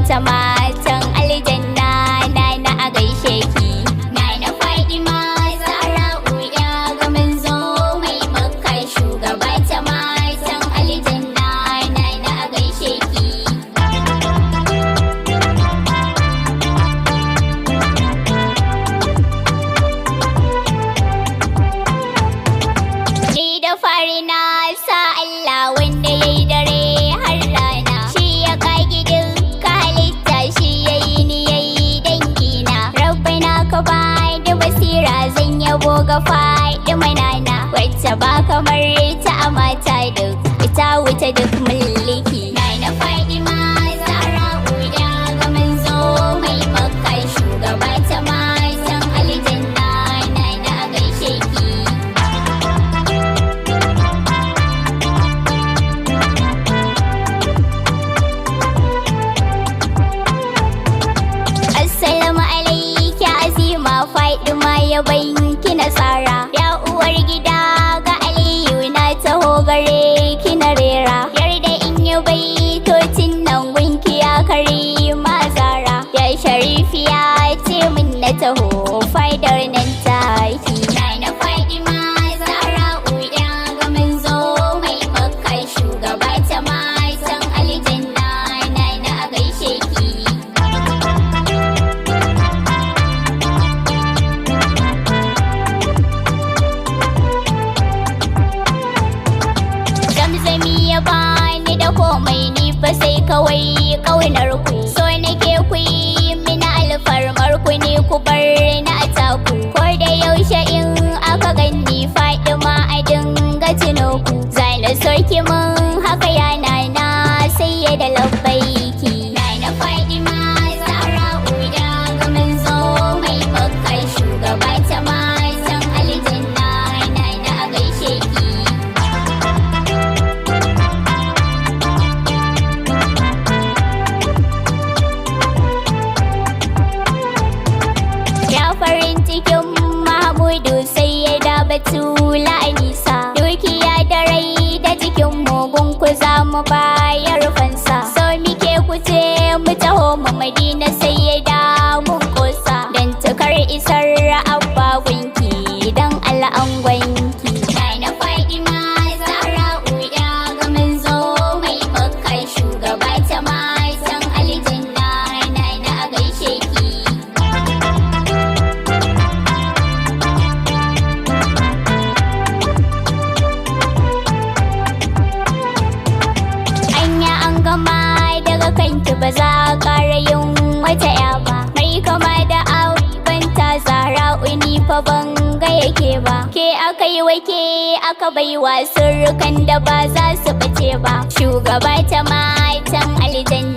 ta matan aljanna na a gaishe ki. Na Fatima Zara'u ya ga manzo mai Makka shugaba ta matan aljanna na a gaishe ki. Ni da fari na sa Allah wanda ya yi dare har rana, shi ya kagi duka halitta, shi ya yi ni ya yi dangina. Rabbana ka ba da basira, zan yabo ga faɗi manana, wacce ba kamar ta a mata duk, ita wuce duk mulki. Na Fatima Zara'u ya ga manzo mai Makka shugaba ta matan aljanna na a gaishe ki. Assalamu alaiki azima Fatima ya banki nasara, ya uwar gida ga Aliyu na taho gare ki na rera, yarda in yi baitocin nan gunki ya kare mazara, ya sharifi ya ce min na taho faidar nan taki. Na Fatima Zara'u ya ga manzo mai Makka shugaba ta matan aljanna na a gaishe ki. Zamzami ya bani da komai, ni fa sai kawai ƙaunar ku, so nake ku yi mini alfarmar ku ne ku bar ni a taku, ko da yaushe in aka ganni Fatima a dinga tuno ku, zana soki mun haka yana na sai da labbaiki. Na Fatima Zara'u ya ga manzo mai Makka shugaba ta matan aljanna na a gaishe ki. Ya farin cikin Mahmudu sai ya da Batula Anisa, dukiya da rai da cikin mugun ku za mu bayar fansa, so muke kuce mu taho mu Madina sai ya da mun kosa, dan tukar isar abba gunki dan al'angwanki. Na Fatima Zara'u ya ga manzo mai Makka shugaba ta matan aljanna na a gaishe ki. Anya an gama daga kanki ba za a ƙara yin wata ya ba, mai kama da abanta Zara'u ni fa ban ga yake ba, ke aka yi wake aka baiwa sirrukan da ba za su bace ba, shugaba ta matan aljanna